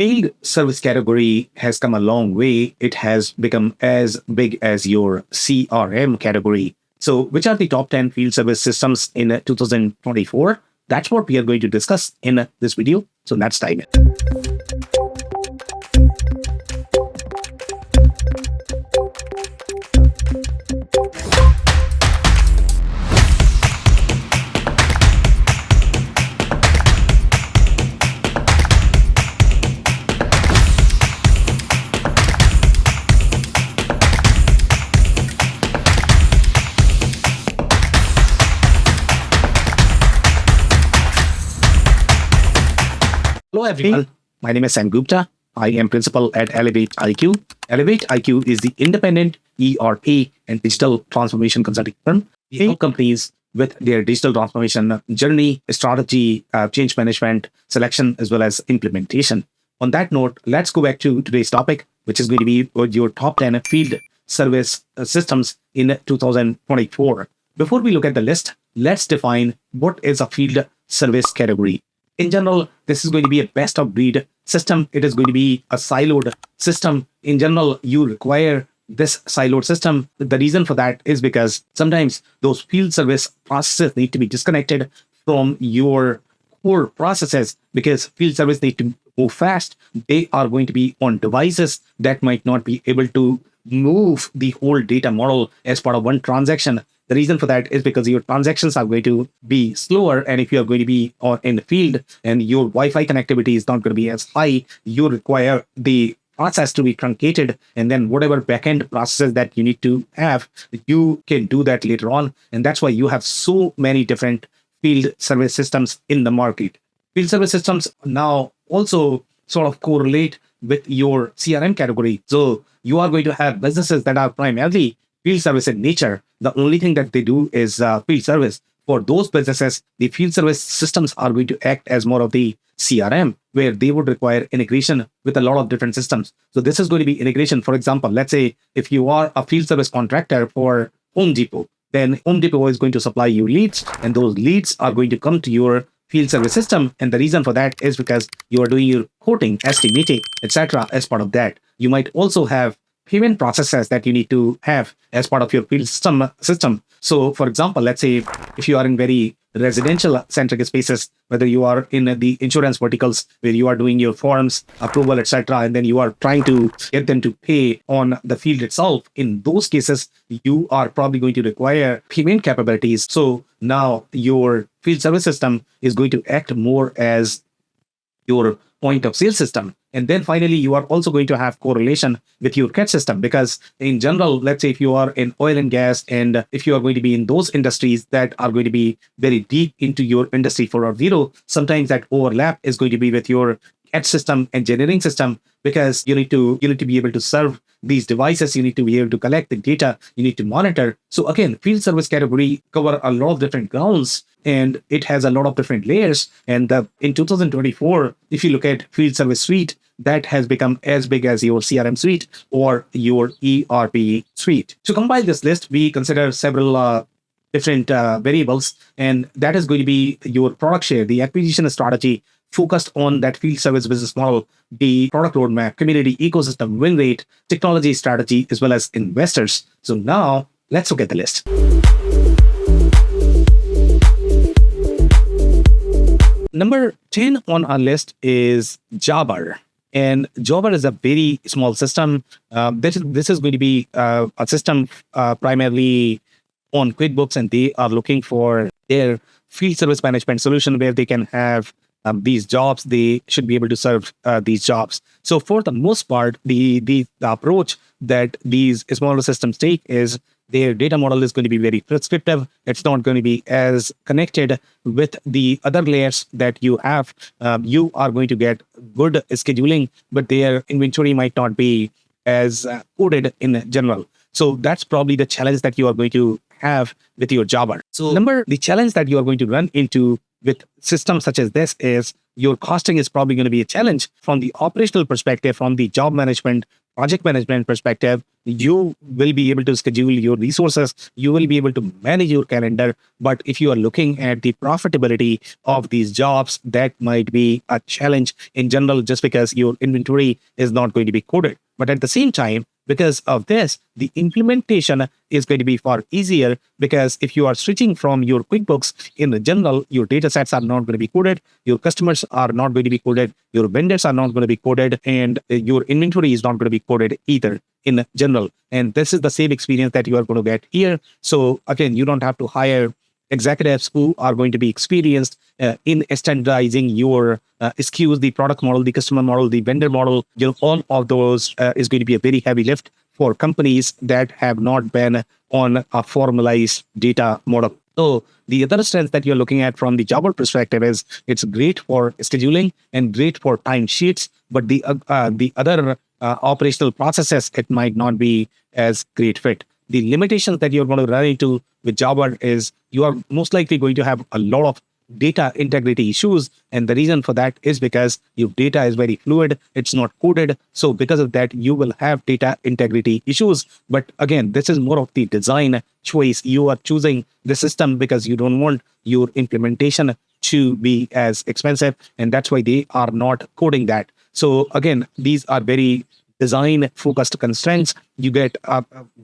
Field service category has come a long way. It has become as big as your CRM category. So, which are the top 10 field service systems in 2024? That's what we are going to discuss in this video. So, let's dive in. Hello everyone, my name is Sam Gupta. I am principal at Elevate IQ. Elevate IQ is the independent ERP and digital transformation consulting firm. We help companies with their digital transformation journey, strategy, change management, selection, as well as implementation. On that note, let's go back to today's topic, which is going to be your top 10 field service systems in 2024. Before we look at the list, let's define what is a field service category. In general, this is going to be a best of breed system. It is going to be a siloed system. In general, you require this siloed system. The reason for that is because sometimes those field service processes need to be disconnected from your core processes because field service need to move fast. They are going to be on devices that might not be able to move the whole data model as part of one transaction. The reason for that is because your transactions are going to be slower. And if you're going to be in the field and your Wi-Fi connectivity is not going to be as high, you require the process to be truncated. And then whatever backend processes that you need to have, you can do that later on. And that's why you have so many different field service systems in the market. Field service systems now also sort of correlate with your CRM category. So you are going to have businesses that are primarily field service in nature. The only thing that they do is field service. For those businesses, the field service systems are going to act as more of the CRM, where they would require integration with a lot of different systems. So this is going to be integration. For example, let's say if you are a field service contractor for Home Depot, then Home Depot is going to supply you leads, and those leads are going to come to your field service system. And the reason for that is because you are doing your quoting, estimating, etc. as part of that. You might also have payment processes that you need to have as part of your field system. So, for example, let's say if you are in very residential centric spaces, whether you are in the insurance verticals where you are doing your forms, approval, etc., and then you are trying to get them to pay on the field itself, in those cases, you are probably going to require payment capabilities. So now your field service system is going to act more as your point of sale system. And then finally, you are also going to have correlation with your CAT system because in general, let's say if you are in oil and gas, and if you are going to be in those industries that are going to be very deep into your industry 4.0, sometimes that overlap is going to be with your CAT system, engineering system, because you need to be able to serve these devices, you need to be able to collect the data, you need to monitor. So again, field service category cover a lot of different grounds, and it has a lot of different layers. And in 2024, if you look at field service suite, that has become as big as your CRM suite or your ERP suite. To compile this list, we consider several different variables, and that is going to be your product share, the acquisition strategy focused on that field service business model, the product roadmap, community ecosystem, win rate, technology strategy, as well as investors. So now let's look at the list. Number 10 on our list is Jobber. And Jobber is a very small system. This is going to be a system primarily on QuickBooks, and they are looking for their field service management solution where they can have these jobs. They should be able to serve these jobs. So for the most part, the approach that these smaller systems take is their data model is going to be very prescriptive. It's not going to be as connected with the other layers that you have. You are going to get good scheduling, but their inventory might not be as coded in general. So that's probably the challenge that you are going to have with your Jobber. So the challenge that you are going to run into with systems such as this is your costing is probably going to be a challenge. From the operational perspective, from the job management, project management perspective, you will be able to schedule your resources, you will be able to manage your calendar. But if you are looking at the profitability of these jobs, that might be a challenge in general, just because your inventory is not going to be coded. But at the same time, because of this, the implementation is going to be far easier, because if you are switching from your QuickBooks, in general, your data sets are not going to be coded, your customers are not going to be coded, your vendors are not going to be coded, and your inventory is not going to be coded either in general. And this is the same experience that you are going to get here. So again, you don't have to hire executives who are going to be experienced in standardizing your SKUs, the product model, the customer model, the vendor model. All of those is going to be a very heavy lift for companies that have not been on a formalized data model. So the other strength that you're looking at from the Java perspective is it's great for scheduling and great for timesheets, but the other operational processes, it might not be as great fit. The limitations that you're going to run into with Java is you are most likely going to have a lot of data integrity issues. And the reason for that is because your data is very fluid. It's not coded. So because of that, you will have data integrity issues. But again, this is more of the design choice. You are choosing the system because you don't want your implementation to be as expensive. And that's why they are not coding that. So again, these are very design focused constraints. You get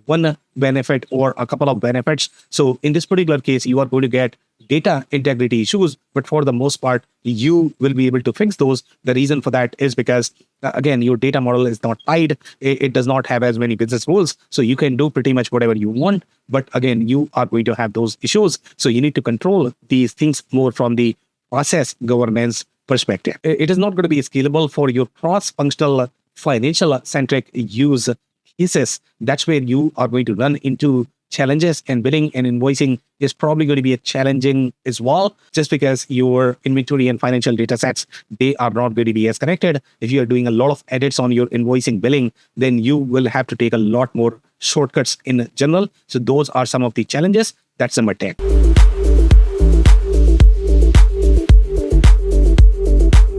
one benefit or a couple of benefits. So in this particular case, you are going to get data integrity issues, but for the most part, you will be able to fix those. The reason for that is because, again, your data model is not tied. It does not have as many business rules. So you can do pretty much whatever you want. But again, you are going to have those issues. So you need to control these things more from the process governance perspective. It is not going to be scalable for your cross-functional financial-centric use cases. That's where you are going to run into challenges, and billing and invoicing is probably going to be a challenging as well, just because your inventory and financial data sets, they are not going to be as connected. If you are doing a lot of edits on your invoicing billing, then you will have to take a lot more shortcuts in general. So those are some of the challenges. That's number 10.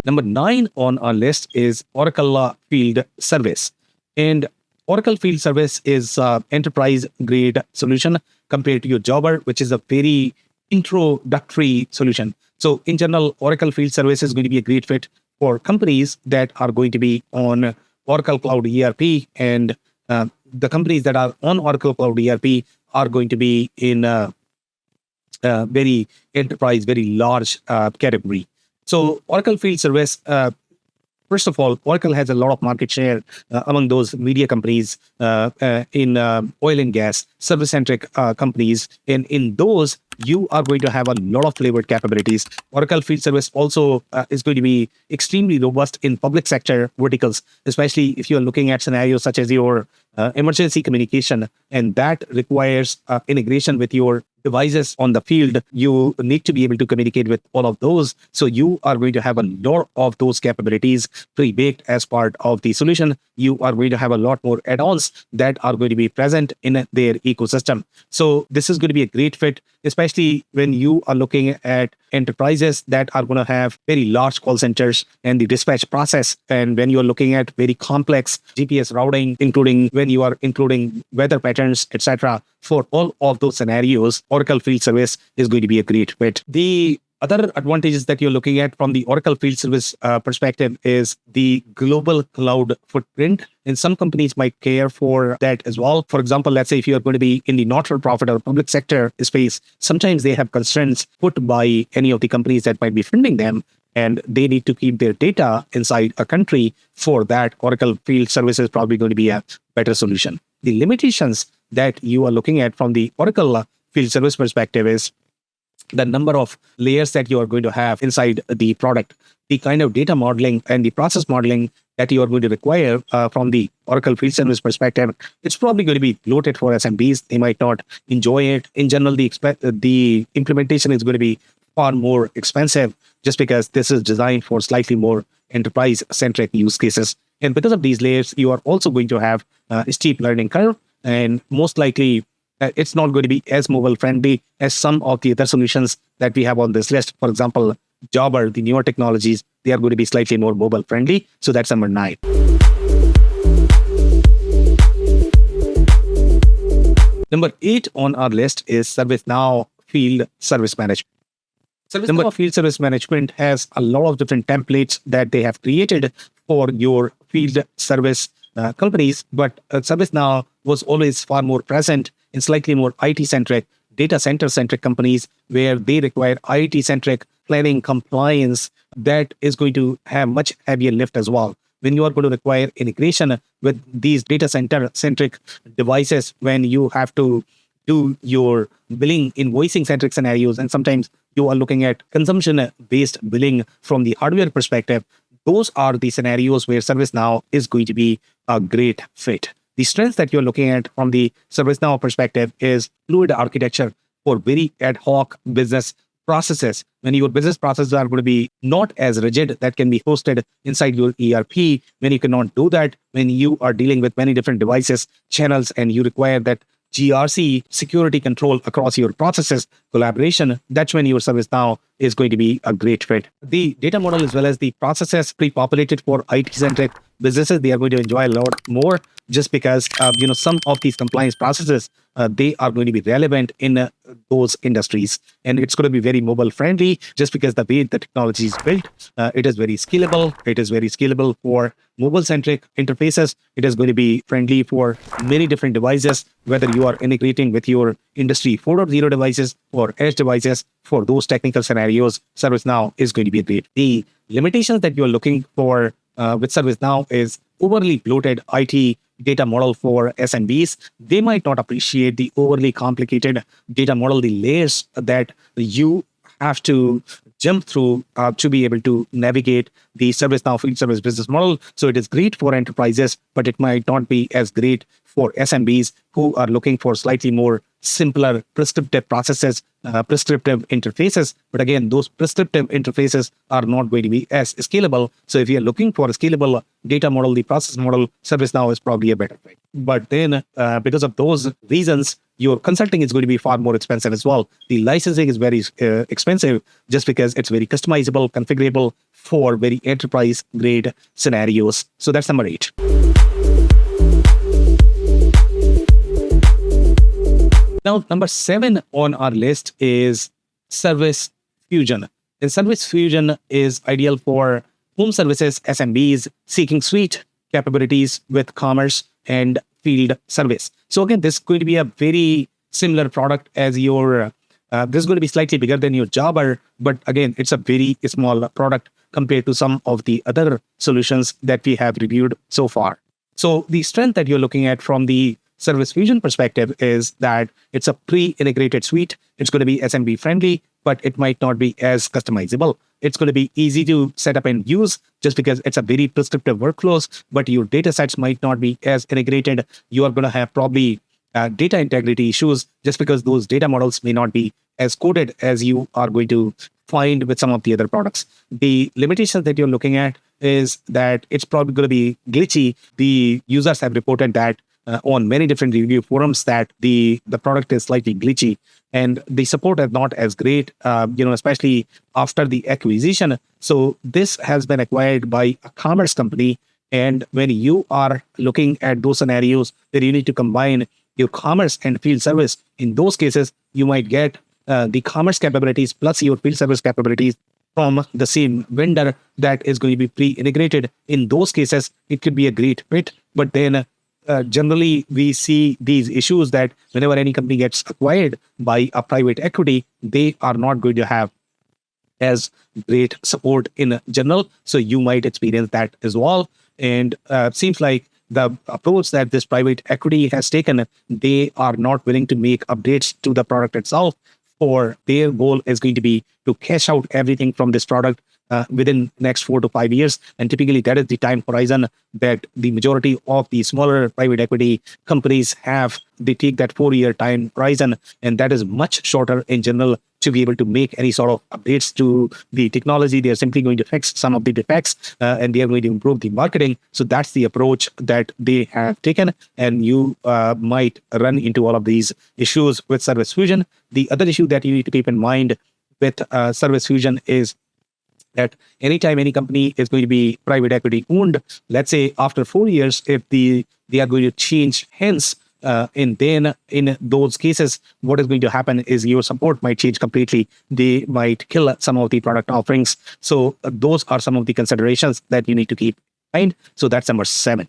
Number 9 on our list is Oracle Field Service. And Oracle Field Service is an enterprise-grade solution compared to your Jobber, which is a very introductory solution. So in general, Oracle Field Service is going to be a great fit for companies that are going to be on Oracle Cloud ERP, and the companies that are on Oracle Cloud ERP are going to be in a very enterprise, very large category. So Oracle Field Service, first of all, Oracle has a lot of market share among those media companies in oil and gas, service-centric companies. And in those, you are going to have a lot of flavored capabilities. Oracle Field Service also is going to be extremely robust in public sector verticals, especially if you're looking at scenarios such as your emergency communication, and that requires integration with your devices on the field. You need to be able to communicate with all of those. So you are going to have a lot of those capabilities pre-baked as part of the solution. You are going to have a lot more add-ons that are going to be present in their ecosystem. So this is going to be a great fit, especially when you are looking at enterprises that are going to have very large call centers and the dispatch process. And when you're looking at very complex GPS routing, including when you are including weather patterns, etc., for all of those scenarios, Oracle Field Service is going to be a great fit. The other advantages that you're looking at from the Oracle Field Service perspective is the global cloud footprint. And some companies might care for that as well. For example, let's say if you're going to be in the not-for-profit or public sector space, sometimes they have constraints put by any of the companies that might be funding them, and they need to keep their data inside a country. For that, Oracle Field Service is probably going to be a better solution. The limitations that you are looking at from the Oracle Field Service perspective is the number of layers that you are going to have inside the product, the kind of data modeling and the process modeling that you are going to require from the Oracle Field Service perspective. It's probably going to be bloated for SMBs. They might not enjoy it. In general, the implementation is going to be far more expensive, just because this is designed for slightly more enterprise-centric use cases. And because of these layers, you are also going to have a steep learning curve, and most likely it's not going to be as mobile friendly as some of the other solutions that we have on this list. For example, Jobber, the newer technologies, they are going to be slightly more mobile friendly. So that's number 9. Number 8 on our list is ServiceNow Field Service Management. ServiceNow Field Service Management has a lot of different templates that they have created for your field service companies, but ServiceNow was always far more present in slightly more IT-centric, data center-centric companies where they require IT-centric planning compliance that is going to have much heavier lift as well. When you are going to require integration with these data center-centric devices, when you have to do your billing, invoicing-centric scenarios, and sometimes you are looking at consumption-based billing from the hardware perspective, those are the scenarios where ServiceNow is going to be a great fit. The strengths that you're looking at from the ServiceNow perspective is fluid architecture for very ad hoc business processes. When your business processes are going to be not as rigid, that can be hosted inside your ERP, when you cannot do that, when you are dealing with many different devices, channels, and you require that GRC, security control across your processes, collaboration, that's when your ServiceNow is going to be a great fit. The data model as well as the processes pre-populated for IT-centric businesses, they are going to enjoy a lot more just because, some of these compliance processes, they are going to be relevant in those industries. And it's going to be very mobile friendly just because the way the technology is built, it is very scalable. It is very scalable for mobile centric interfaces. It is going to be friendly for many different devices, whether you are integrating with your industry 4.0 devices or edge devices. For those technical scenarios, ServiceNow is going to be great. The limitations that you're looking for with ServiceNow is overly bloated IT data model for SMBs. They might not appreciate the overly complicated data model, the layers that you have to jump through to be able to navigate the ServiceNow field service business model. So it is great for enterprises, but it might not be as great for SMBs who are looking for slightly more simpler prescriptive processes, prescriptive interfaces. But again, those prescriptive interfaces are not going to be as scalable. So if you're looking for a scalable data model, the process model, ServiceNow is probably a better fit. But then because of those reasons, your consulting is going to be far more expensive as well. The licensing is very expensive just because it's very customizable, configurable for very enterprise grade scenarios. So that's number 8. Now, number 7 on our list is Service Fusion. And Service Fusion is ideal for home services, SMBs, seeking suite capabilities with commerce and field service. So again, this is going to be a very similar product as your, this is going to be slightly bigger than your Jobber, but again, it's a very small product compared to some of the other solutions that we have reviewed so far. So the strength that you're looking at from the Service Fusion perspective is that it's a pre-integrated suite. It's going to be SMB friendly, but it might not be as customizable. It's going to be easy to set up and use just because it's a very prescriptive workflows, but your data sets might not be as integrated. You are going to have probably data integrity issues just because those data models may not be as coded as you are going to find with some of the other products. The limitations that you're looking at is that it's probably going to be glitchy. The users have reported that on many different review forums that the product is slightly glitchy and the support is not as great, especially after the acquisition. So this has been acquired by a commerce company. And when you are looking at those scenarios where you need to combine your commerce and field service, in those cases, you might get the commerce capabilities plus your field service capabilities from the same vendor that is going to be pre-integrated. In those cases, it could be a great fit. But then generally, we see these issues that whenever any company gets acquired by a private equity, they are not going to have as great support in general. So you might experience that as well. And seems like the approach that this private equity has taken, they are not willing to make updates to the product itself, or their goal is going to be to cash out everything from this product within next 4 to 5 years. And typically that is the time horizon that the majority of the smaller private equity companies have. They take that 4-year time horizon, and that is much shorter in general to be able to make any sort of updates to the technology. They are simply going to fix some of the defects and they are going to improve the marketing. So that's the approach that they have taken. And you might run into all of these issues with Service Fusion. The other issue that you need to keep in mind with Service Fusion is that anytime any company is going to be private equity owned, let's say after 4 years, if they are going to change hands, and then in those cases, what is going to happen is your support might change completely. They might kill some of the product offerings. So those are some of the considerations that you need to keep in mind. So that's number 7.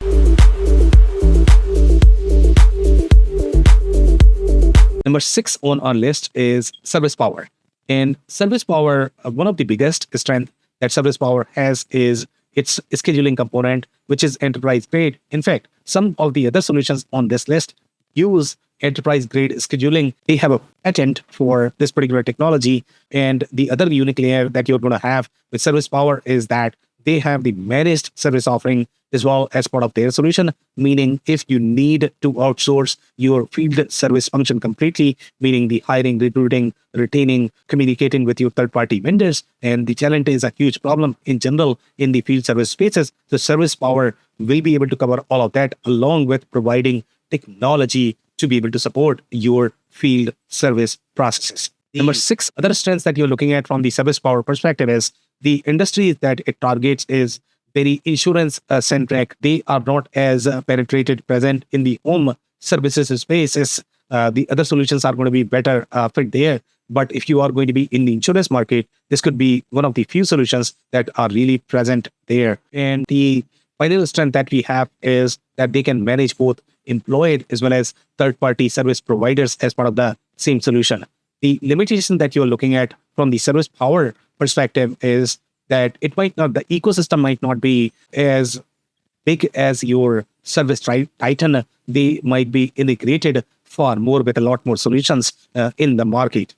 Number 6 on our list is service power. And service power, one of the biggest strength that service power has is its scheduling component, which is enterprise grade. In fact, some of the other solutions on this list use enterprise grade scheduling. They have a patent for this particular technology. And the other unique layer that you're going to have with service power is that they have the managed service offering as well as part of their solution, meaning if you need to outsource your field service function completely, meaning the hiring, recruiting, retaining, communicating with your third-party vendors, and the talent is a huge problem in general in the field service spaces, the service power will be able to cover all of that along with providing technology to be able to support your field service processes. Number 6, other strengths that you're looking at from the service power perspective is the industry that it targets is very insurance centric. They are not as penetrated present in the home services spaces. The other solutions are going to be better fit there. But if you are going to be in the insurance market, this could be one of the few solutions that are really present there. And the final strength that we have is that they can manage both employed as well as third-party service providers as part of the same solution. The limitation that you're looking at from the service power perspective is that the ecosystem might not be as big as your service titan. They might be integrated far more with a lot more solutions in the market.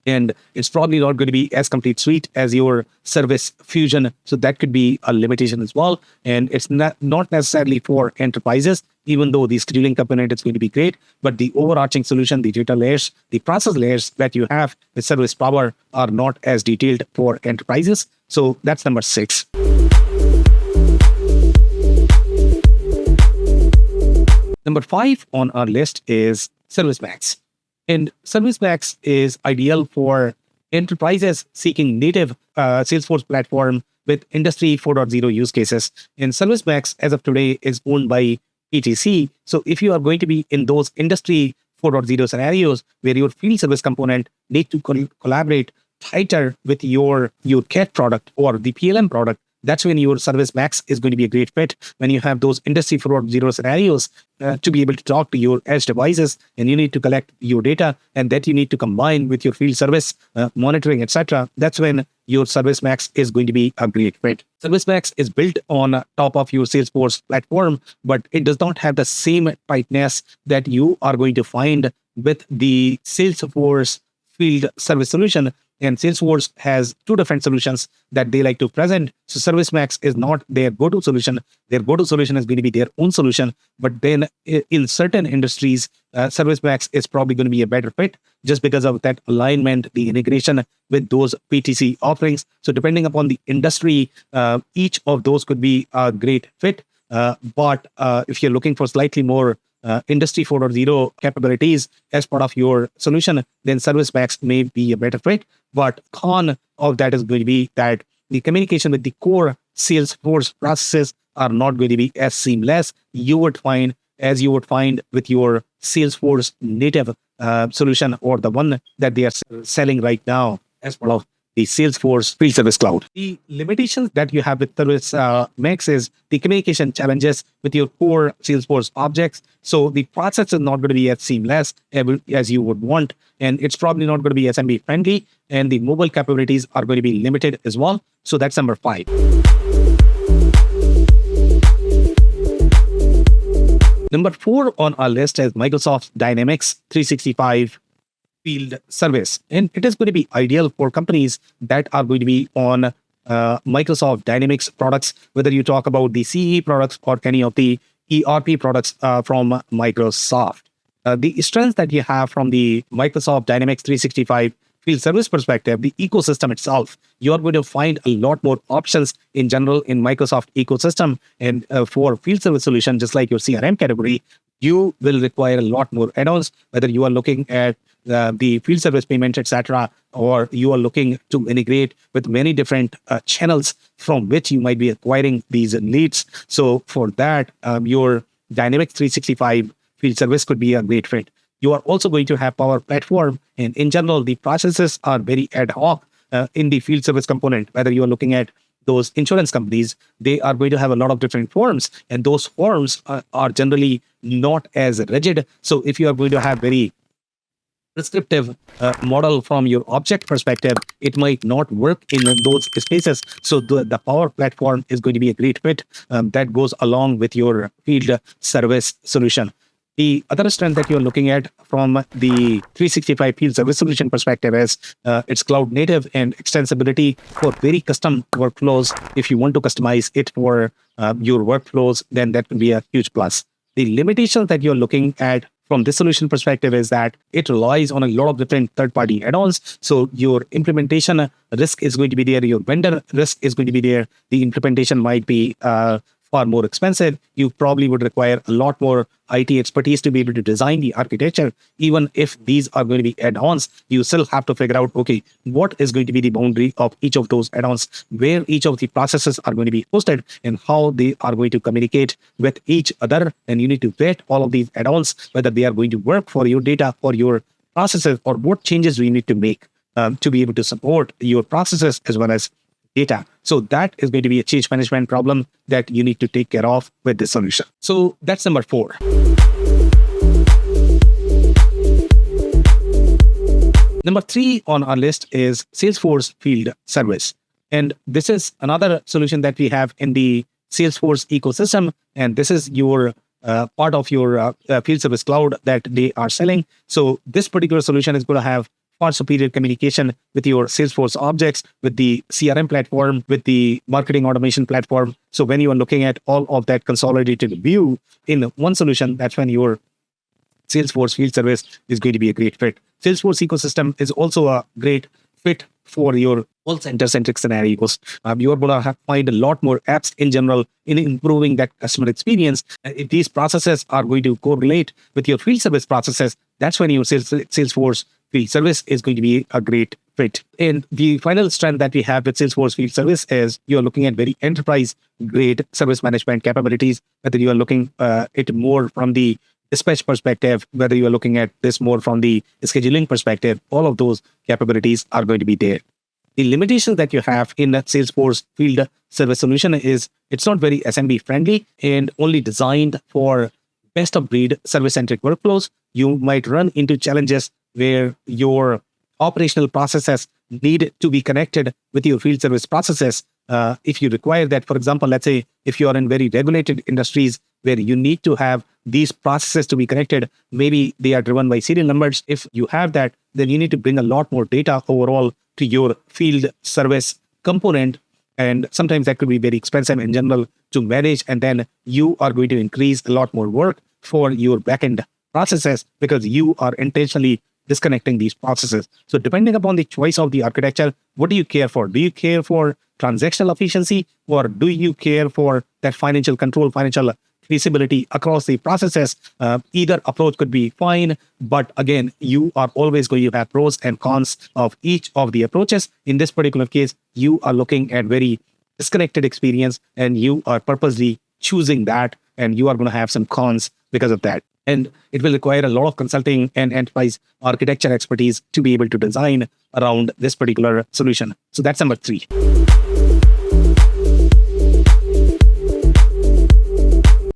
And it's probably not going to be as complete suite as your service fusion. So that could be a limitation as well. And it's not necessarily for enterprises, even though the scheduling component is going to be great. But the overarching solution, the data layers, the process layers that you have with service power are not as detailed for enterprises. So that's number 6. Number 5 on our list is ServiceMax. And ServiceMax is ideal for enterprises seeking native Salesforce platform with Industry 4.0 use cases. And ServiceMax, as of today, is owned by PTC. So if you are going to be in those Industry 4.0 scenarios where your field service component need to collaborate tighter with your CAT product or the PLM product, that's when your ServiceMax is going to be a great fit. When you have those Industry 4.0 scenarios to be able to talk to your edge devices, and you need to collect your data, and that you need to combine with your field service monitoring, etc. That's when your ServiceMax is going to be a great fit. ServiceMax is built on top of your Salesforce platform, but it does not have the same tightness that you are going to find with the Salesforce field service solution. And Salesforce has 2 different solutions that they like to present. So ServiceMax is not their go-to solution. Their go-to solution is going to be their own solution. But then in certain industries, ServiceMax is probably going to be a better fit just because of that alignment, the integration with those PTC offerings. So depending upon the industry, each of those could be a great fit. But if you're looking for slightly more Industry 4.0 capabilities as part of your solution, then ServiceMax may be a better fit. But con of that is going to be that the communication with the core Salesforce processes are not going to be as seamless you would find with your Salesforce native solution, or the one that they are selling right now as part of the Salesforce Field Service Cloud. The limitations that you have with ServiceMax is the communication challenges with your core Salesforce objects. So the process is not going to be as seamless as you would want, and it's probably not going to be SMB friendly, and the mobile capabilities are going to be limited as well. So that's number 5. Number 4 on our list is Microsoft Dynamics 365 field service. And it is going to be ideal for companies that are going to be on Microsoft Dynamics products, whether you talk about the CE products or any of the ERP products from Microsoft. The strengths that you have from the Microsoft Dynamics 365 field service perspective, the ecosystem itself, you're going to find a lot more options in general in Microsoft ecosystem. And for field service solution, just like your CRM category, you will require a lot more add-ons, whether you are looking at the field service payments, etc., or you are looking to integrate with many different channels from which you might be acquiring these leads. So for that, your Dynamics 365 field service could be a great fit. You are also going to have Power Platform, and in general, the processes are very ad hoc in the field service component. Whether you are looking at those insurance companies, they are going to have a lot of different forms, and those forms are generally not as rigid. So if you are going to have very prescriptive model from your object perspective, it might not work in those spaces. So the Power Platform is going to be a great fit that goes along with your field service solution. The other strength that you're looking at from the 365 field service solution perspective is its cloud native and extensibility for very custom workflows. If you want to customize it for your workflows, then that will be a huge plus. The limitations that you're looking at from this solution perspective is that it relies on a lot of different third-party add-ons. So your implementation risk is going to be there. Your vendor risk is going to be there. The implementation might be far more expensive. You probably would require a lot more IT expertise to be able to design the architecture. Even if these are going to be add-ons, you still have to figure out, okay, what is going to be the boundary of each of those add-ons, where each of the processes are going to be hosted, and how they are going to communicate with each other. And you need to vet all of these add-ons, whether they are going to work for your data, for your processes, or what changes do you need to make to be able to support your processes as well as data. So that is going to be a change management problem that you need to take care of with this solution. So that's number 4. Number 3 on our list is Salesforce Field Service. And this is another solution that we have in the Salesforce ecosystem. And this is your part of your field service cloud that they are selling. So this particular solution is going to have far superior communication with your Salesforce objects, with the CRM platform, with the marketing automation platform. So when you are looking at all of that consolidated view in one solution, that's when your Salesforce field service is going to be a great fit. Salesforce ecosystem is also a great fit for your call center-centric scenarios. You are going to find a lot more apps in general in improving that customer experience. If these processes are going to correlate with your field service processes, that's when your Salesforce field service is going to be a great fit. And the final strength that we have with Salesforce field service is you're looking at very enterprise-grade service management capabilities, whether you are looking at more from the dispatch perspective, whether you are looking at this more from the scheduling perspective, all of those capabilities are going to be there. The limitations that you have in that Salesforce field service solution is it's not very SMB friendly and only designed for best of breed service-centric workflows. You might run into challenges where your operational processes need to be connected with your field service processes. If you require that, for example, let's say if you are in very regulated industries where you need to have these processes to be connected, maybe they are driven by serial numbers. If you have that, then you need to bring a lot more data overall to your field service component. And sometimes that could be very expensive in general to manage. And then you are going to increase a lot more work for your backend processes because you are intentionally disconnecting these processes. So depending upon the choice of the architecture, what do you care for? Do you care for transactional efficiency, or do you care for that financial control, financial traceability across the processes? Either approach could be fine, but again, you are always going to have pros and cons of each of the approaches. In this particular case, you are looking at very disconnected experience and you are purposely choosing that, and you are going to have some cons because of that. And it will require a lot of consulting and enterprise architecture expertise to be able to design around this particular solution. So that's number 3.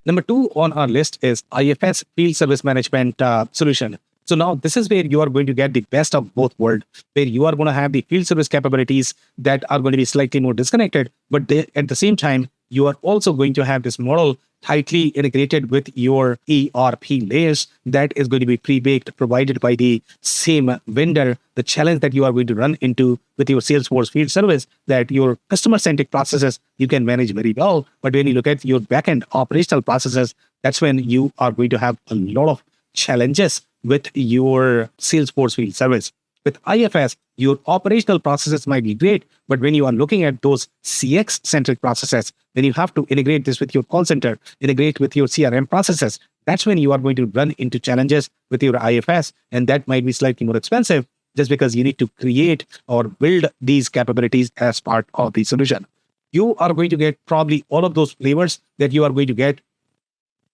Number 2 on our list is IFS Field Service Management solution. So now this is where you are going to get the best of both worlds, where you are going to have the field service capabilities that are going to be slightly more disconnected, but at the same time, you are also going to have this model tightly integrated with your ERP layers that is going to be pre-baked, provided by the same vendor. The challenge that you are going to run into with your Salesforce field service, that your customer-centric processes you can manage very well, but when you look at your backend operational processes, that's when you are going to have a lot of challenges with your Salesforce field service. With IFS, your operational processes might be great, but when you are looking at those CX-centric processes, then you have to integrate this with your call center, integrate with your CRM processes. that's when you are going to run into challenges with your IFS, and that might be slightly more expensive just because you need to create or build these capabilities as part of the solution. You are going to get probably all of those flavors that you are going to get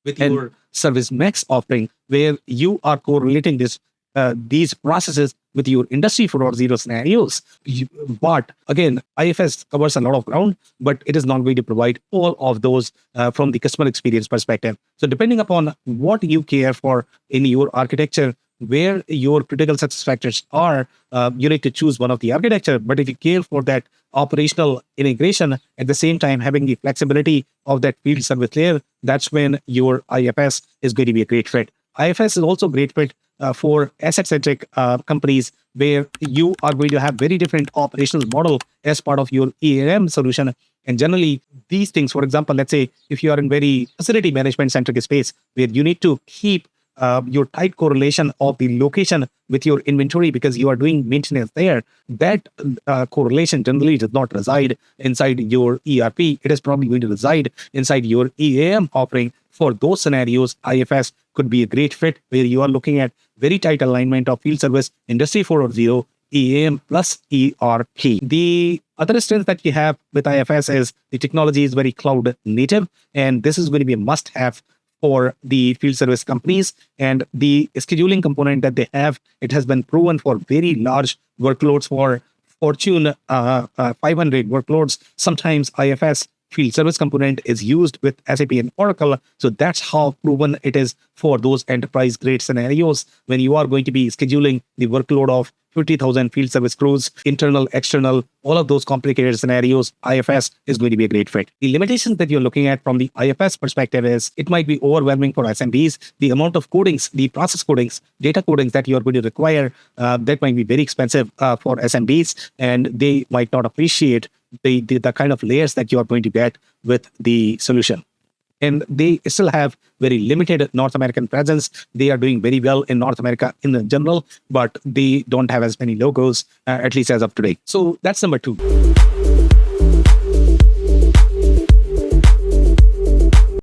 with your service max offering, where you are correlating these processes with your industry 4.0 scenarios. But again, IFS covers a lot of ground, but it is not going to provide all of those from the customer experience perspective. So depending upon what you care for in your architecture, where your critical success factors are, you need to choose one of the architecture. But if you care for that operational integration, at the same time having the flexibility of that field service layer, that's when your IFS is going to be a great fit. IFS is also a great fit for asset-centric companies, where you are going to have very different operational model as part of your EAM solution. And generally, these things, for example, let's say if you are in very facility management-centric space, where you need to keep your tight correlation of the location with your inventory because you are doing maintenance there, that correlation generally does not reside inside your ERP. It is probably going to reside inside your EAM offering. For those scenarios, IFS could be a great fit, where you are looking at very tight alignment of field service, industry 4.0, EAM plus ERP. The other strength that you have with IFS is the technology is very cloud native, and this is going to be a must-have for the field service companies. And the scheduling component that they have, it has been proven for very large workloads, for Fortune 500 workloads. Sometimes IFS field service component is used with SAP and Oracle. So that's how proven it is for those enterprise grade scenarios when you are going to be scheduling the workload of 50,000 field service crews, internal, external, all of those complicated scenarios. IFS is going to be a great fit. The limitations that you're looking at from the IFS perspective is it might be overwhelming for SMBs. The amount of codings, the process codings, data codings that you're going to require, that might be very expensive for SMBs, and they might not appreciate the kind of layers that you are going to get with the solution. And they still have very limited North American presence. They are doing very well in North America in general, but they don't have as many logos, at least as of today. So that's number 2.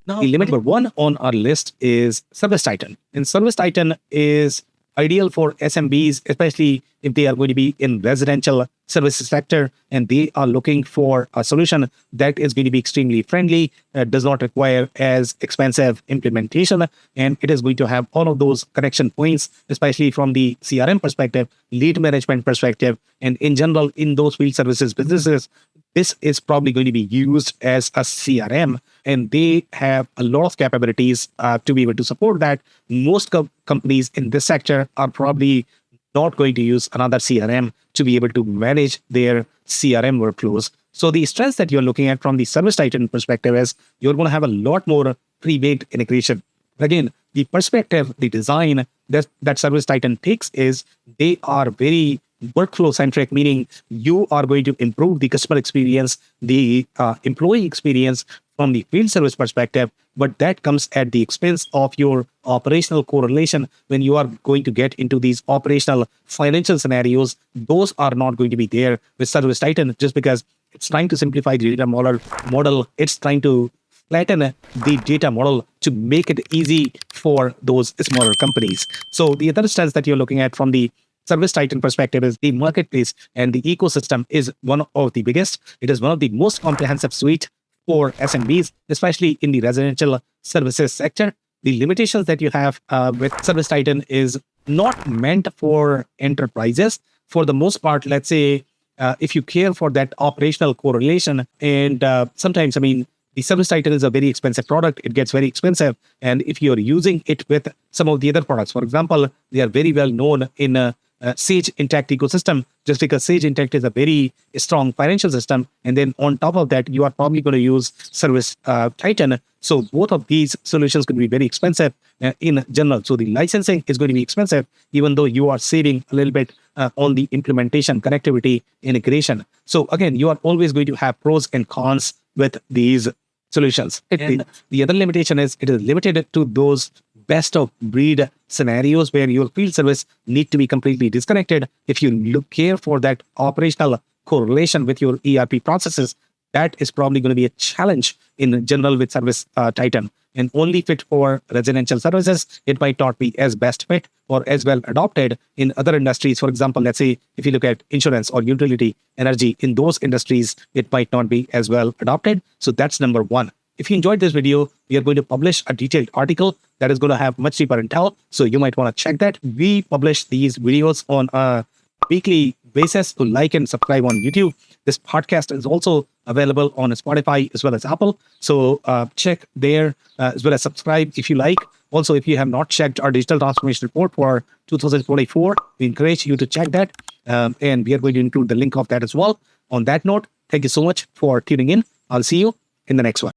Now, the limit number 1 on our list is Service Titan. And Service Titan is ideal for SMBs, especially if they are going to be in residential services sector and they are looking for a solution that is going to be extremely friendly, does not require as expensive implementation, and it is going to have all of those connection points, especially from the CRM perspective, lead management perspective, and in general, in those field services businesses, this is probably going to be used as a CRM, and they have a lot of capabilities to be able to support that. Most companies in this sector are probably not going to use another CRM to be able to manage their CRM workflows. So the strengths that you're looking at from the Service Titan perspective is you're going to have a lot more pre-baked integration. Again, the perspective, the design that Service Titan takes is they are very workflow centric, meaning you are going to improve the customer experience, the employee experience from the field service perspective, but that comes at the expense of your operational correlation. When you are going to get into these operational financial scenarios, those are not going to be there with Service Titan, just because it's trying to simplify the data model. It's trying to flatten the data model to make it easy for those smaller companies. So the other strengths that you're looking at from the Service Titan perspective is the marketplace and the ecosystem is one of the biggest. It is one of the most comprehensive suite for SMBs, especially in the residential services sector. The limitations that you have with Service Titan is not meant for enterprises. For the most part, let's say, if you care for that operational correlation, and sometimes, the Service Titan is a very expensive product. It gets very expensive. And if you're using it with some of the other products, for example, they are very well known in Sage Intacct ecosystem, just because Sage Intacct is a very strong financial system. And then on top of that, you are probably going to use Service Titan. So both of these solutions could be very expensive in general. So the licensing is going to be expensive, even though you are saving a little bit on the implementation, connectivity, integration. So again, you are always going to have pros and cons with these solutions. And the other limitation is it is limited to those best of breed scenarios where your field service need to be completely disconnected. If you care for that operational correlation with your ERP processes, that is probably going to be a challenge in general with service titan, and only fit for residential services. It might not be as best fit or as well adopted in other industries. For example, let's say if you look at insurance or utility, energy, in those industries, it might not be as well adopted. So that's number one. If you enjoyed this video, we are going to publish a detailed article that is going to have much deeper intel. So you might want to check that. We publish these videos on a weekly basis. So like and subscribe on YouTube. This podcast is also available on Spotify as well as Apple. So check there as well as subscribe if you like. Also, if you have not checked our digital transformation report for 2024, we encourage you to check that. And we are going to include the link of that as well. On that note, thank you so much for tuning in. I'll see you in the next one.